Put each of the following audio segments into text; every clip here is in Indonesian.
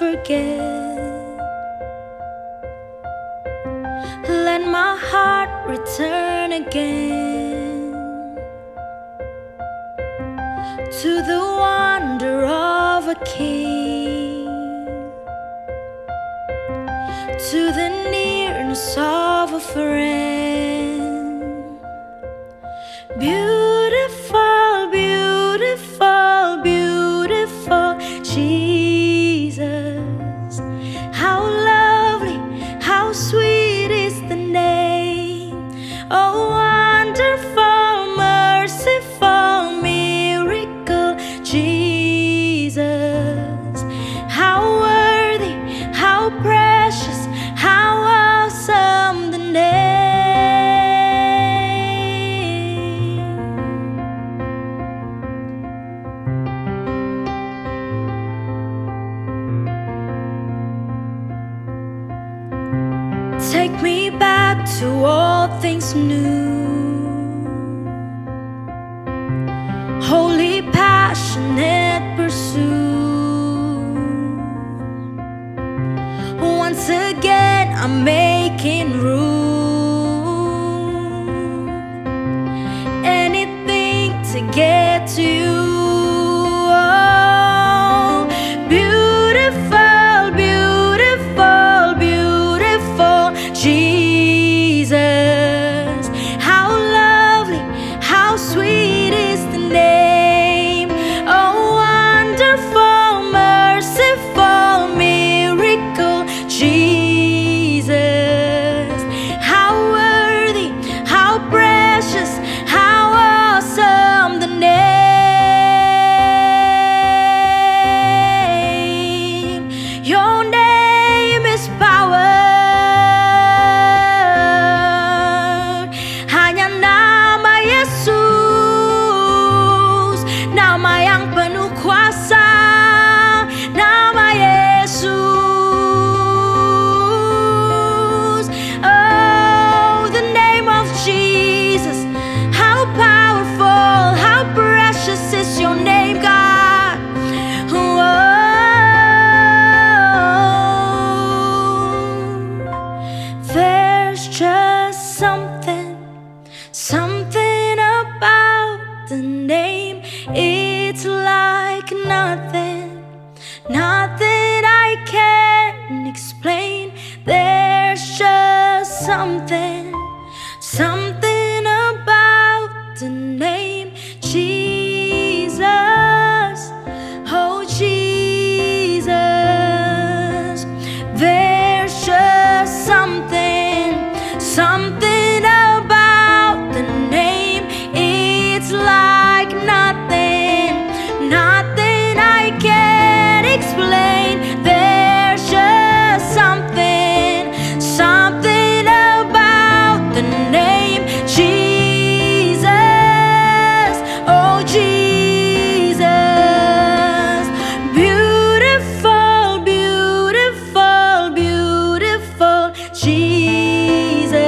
forget. Let my heart return again to the wonder of a king, to the nearness of a friend. Beautiful, beautiful, beautiful Jesus. How lovely, how sweet is the name. Oh, wonderful, merciful, miracle Jesus. How worthy, how precious, how awesome the name. Take me back to all things new, holy, passionate pursuit. Once again I'm making room, anything to get to you. Oh, beautiful, beautiful, beautiful Jesus. How lovely, how sweet is the name. Oh, wonderful, merciful, miracle Jesus. How worthy, how precious, how awesome the name. Your name is power. Hanya nama Yesus, nama yang penuh kuasa, nama Yesus. Oh, the name of Jesus. How powerful, how precious is your name, God. Oh, there's just something about the name. It's like nothing I can explain. There's just something about the name Jesus. Oh, Jesus. There's just something about the name. It's like nothing I can explain. There's just something about the name Jesus. Oh, Jesus. Beautiful, beautiful, beautiful Jesus.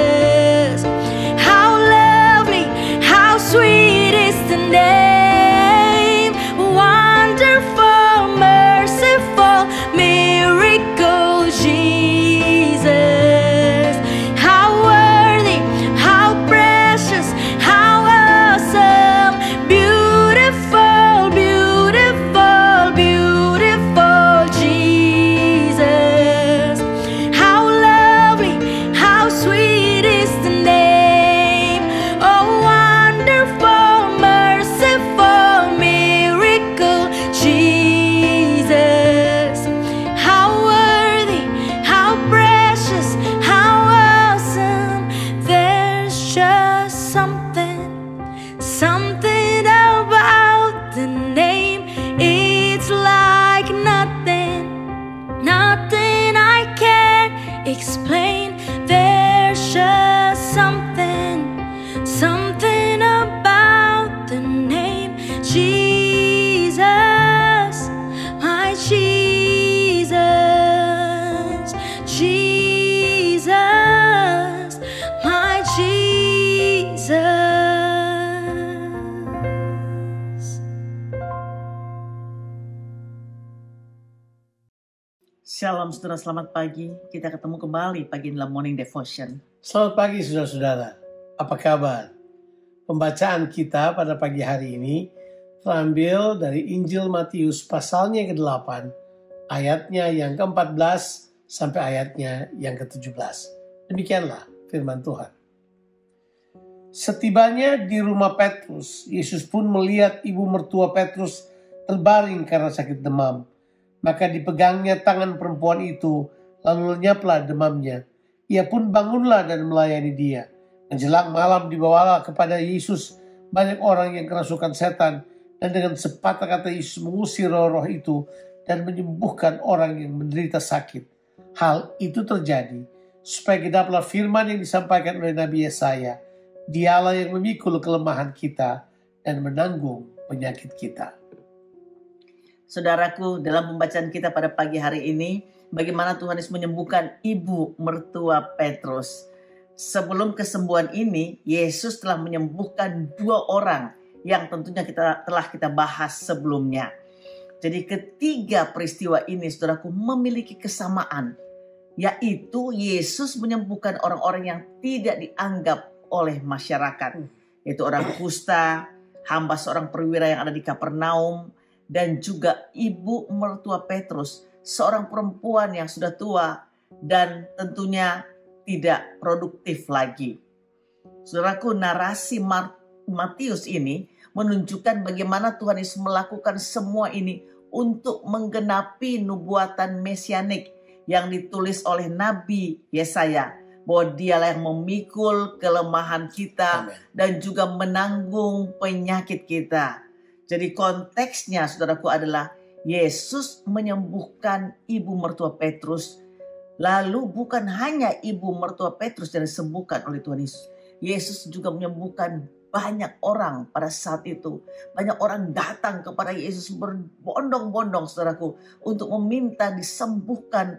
How lovely, how sweet is the name. Wonderful, merciful, miracle Jesus. How worthy, how precious, how awesome. Beautiful, beautiful, beautiful Jesus. How lovely, how sweet is the name. Oh, wonderful, merciful, miracle Jesus. How worthy, how precious, how awesome. There's just something about the name. It's like nothing I can explain. There's just something about the name Jesus. My Jesus, Jesus, my Jesus. Shalom saudara, selamat pagi. Kita ketemu kembali pagi dalam Morning Devotion. Selamat pagi saudara-saudara, apa kabar? Pembacaan kita pada pagi hari ini terambil dari Injil Matius pasalnya yang ke-8, ayatnya yang ke-14 sampai ayatnya yang ke-17. Demikianlah firman Tuhan. Setibanya di rumah Petrus, Yesus pun melihat ibu mertua Petrus terbaring karena sakit demam. Maka dipegangnya tangan perempuan itu, lalu lenyaplah demamnya. Ia pun bangunlah dan melayani dia. Menjelang malam dibawalah kepada Yesus banyak orang yang kerasukan setan, dan dengan sepatah kata Yesus mengusir roh-roh itu dan menyembuhkan orang yang menderita sakit. Hal itu terjadi supaya genaplah firman yang disampaikan oleh Nabi Yesaya, Dialah yang memikul kelemahan kita dan menanggung penyakit kita. Saudaraku, dalam pembacaan kita pada pagi hari ini, bagaimana Tuhan Yesus menyembuhkan ibu mertua Petrus. Sebelum kesembuhan ini, Yesus telah menyembuhkan 2 orang yang tentunya telah kita bahas sebelumnya. Jadi ketiga peristiwa ini, saudaraku, memiliki kesamaan, yaitu Yesus menyembuhkan orang-orang yang tidak dianggap oleh masyarakat, yaitu orang kusta, hamba seorang perwira yang ada di Kapernaum, dan juga ibu mertua Petrus, seorang perempuan yang sudah tua dan tentunya tidak produktif lagi. Saudaraku, narasi Matius ini menunjukkan bagaimana Tuhan Yesus melakukan semua ini untuk menggenapi nubuatan mesianik yang ditulis oleh Nabi Yesaya, bahwa Dialah yang memikul kelemahan kita dan juga menanggung penyakit kita. Jadi konteksnya, saudaraku, adalah Yesus menyembuhkan ibu mertua Petrus. Lalu bukan hanya ibu mertua Petrus yang disembuhkan oleh Tuhan Yesus. Yesus juga menyembuhkan banyak orang pada saat itu. Banyak orang datang kepada Yesus berbondong-bondong, saudaraku, untuk meminta disembuhkan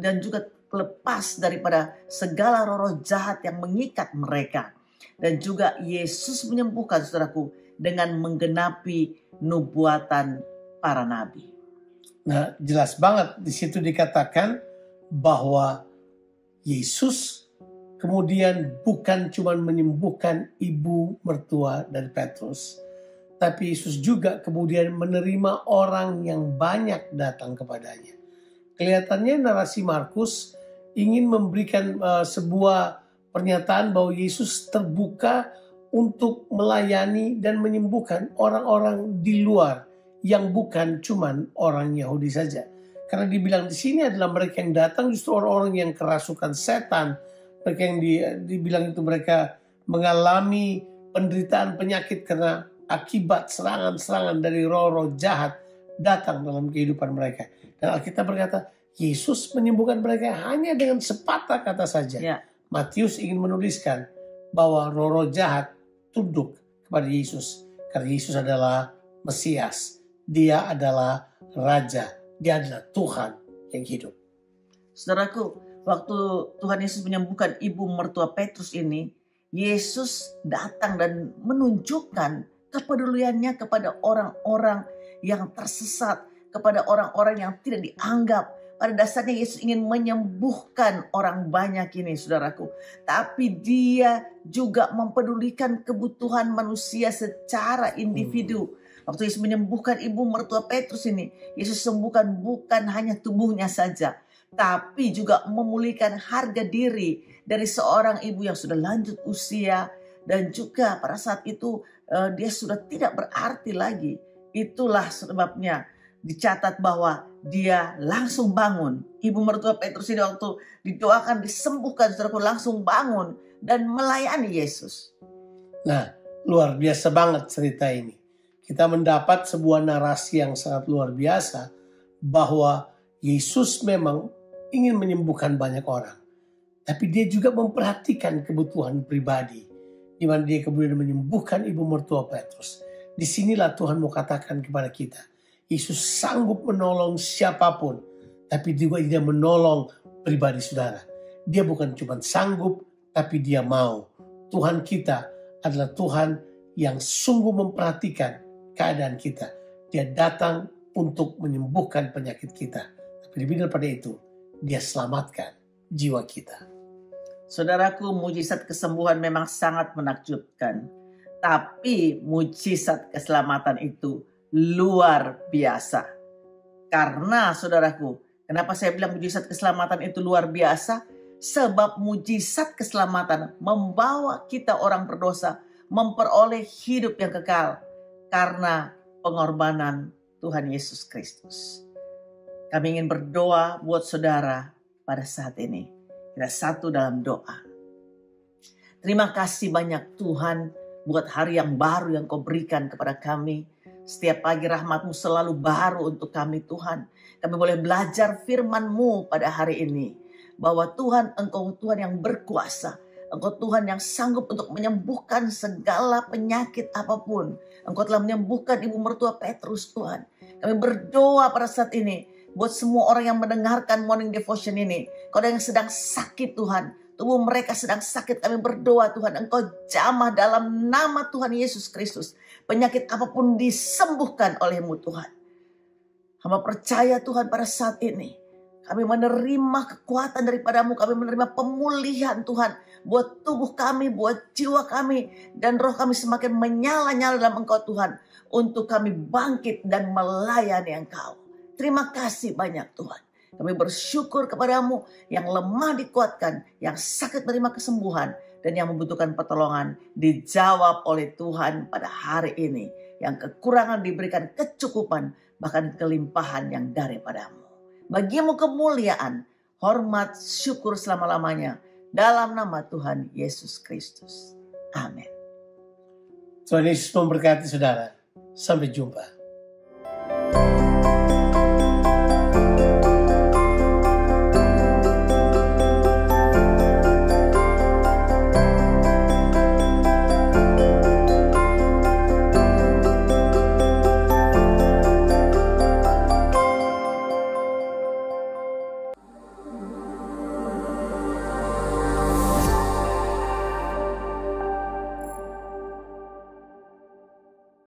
dan juga lepas daripada segala roh jahat yang mengikat mereka. Dan juga Yesus menyembuhkan, saudaraku, dengan menggenapi nubuatan para nabi. Nah, jelas banget di situ dikatakan bahwa Yesus kemudian bukan cuma menyembuhkan ibu mertua dari Petrus, tapi Yesus juga kemudian menerima orang yang banyak datang kepadanya. Kelihatannya narasi Markus ingin memberikan sebuah pernyataan bahwa Yesus terbuka untuk melayani dan menyembuhkan orang-orang di luar yang bukan cuman orang Yahudi saja. Karena dibilang di sini adalah mereka yang datang justru orang-orang yang kerasukan setan. Mereka yang dibilang itu mereka mengalami penderitaan penyakit karena akibat serangan-serangan dari roh-roh jahat datang dalam kehidupan mereka. Dan Alkitab berkata, Yesus menyembuhkan mereka hanya dengan sepatah kata saja. Ya. Matius ingin menuliskan bahwa roh-roh jahat tunduk kepada Yesus. Karena Yesus adalah Mesias. Dia adalah Raja. Dia adalah Tuhan yang hidup. Saudaraku, waktu Tuhan Yesus menyembuhkan ibu mertua Petrus ini, Yesus datang dan menunjukkan kepeduliannya kepada orang-orang yang tersesat, kepada orang-orang yang tidak dianggap. Pada dasarnya Yesus ingin menyembuhkan orang banyak ini, saudaraku. Tapi dia juga mempedulikan kebutuhan manusia secara individu. Waktu Yesus menyembuhkan ibu mertua Petrus ini, Yesus sembuhkan bukan hanya tubuhnya saja, tapi juga memulihkan harga diri dari seorang ibu yang sudah lanjut usia. Dan juga pada saat itu dia sudah tidak berarti lagi. Itulah sebabnya dicatat bahwa dia langsung bangun. Ibu mertua Petrus ini waktu didoakan disembuhkan, saudaraku, langsung bangun dan melayani Yesus. Nah, luar biasa banget cerita ini. Kita mendapat sebuah narasi yang sangat luar biasa bahwa Yesus memang ingin menyembuhkan banyak orang. Tapi dia juga memperhatikan kebutuhan pribadi, di mana dia kemudian menyembuhkan ibu mertua Petrus. Disinilah Tuhan mau katakan kepada kita, Yesus sanggup menolong siapapun, tapi juga dia menolong pribadi saudara. Dia bukan cuma sanggup, tapi dia mau. Tuhan kita adalah Tuhan yang sungguh memperhatikan keadaan kita. Dia datang untuk menyembuhkan penyakit kita. Lebih daripada itu, dia selamatkan jiwa kita. Saudaraku, mujizat kesembuhan memang sangat menakjubkan. Tapi mujizat keselamatan itu luar biasa. Karena saudaraku, kenapa saya bilang mujizat keselamatan itu luar biasa? Sebab mujizat keselamatan membawa kita orang berdosa memperoleh hidup yang kekal. Karena pengorbanan Tuhan Yesus Kristus. Kami ingin berdoa buat saudara pada saat ini. Kita satu dalam doa. Terima kasih banyak Tuhan buat hari yang baru yang Kau berikan kepada kami. Setiap pagi rahmat-Mu selalu baru untuk kami Tuhan. Kami boleh belajar firman-Mu pada hari ini. Bahwa Tuhan, Engkau Tuhan yang berkuasa. Engkau Tuhan yang sanggup untuk menyembuhkan segala penyakit apapun. Engkau telah menyembuhkan ibu mertua Petrus Tuhan. Kami berdoa pada saat ini. Buat semua orang yang mendengarkan morning devotion ini. Kalau ada yang sedang sakit Tuhan. Tubuh mereka sedang sakit. Kami berdoa Tuhan. Engkau jamah dalam nama Tuhan Yesus Kristus. Penyakit apapun disembuhkan oleh-Mu Tuhan. Hamba percaya Tuhan pada saat ini. Kami menerima kekuatan daripada-Mu. Kami menerima pemulihan Tuhan. Buat tubuh kami, buat jiwa kami. Dan roh kami semakin menyala-nyala dalam Engkau Tuhan. Untuk kami bangkit dan melayani Engkau. Terima kasih banyak Tuhan. Kami bersyukur kepada-Mu yang lemah dikuatkan, yang sakit menerima kesembuhan, dan yang membutuhkan pertolongan dijawab oleh Tuhan pada hari ini. Yang kekurangan diberikan kecukupan, bahkan kelimpahan yang daripada-Mu. Bagi-Mu kemuliaan, hormat, syukur selama-lamanya. Dalam nama Tuhan Yesus Kristus. Amin. Tuhan Yesus memberkati saudara. Sampai jumpa.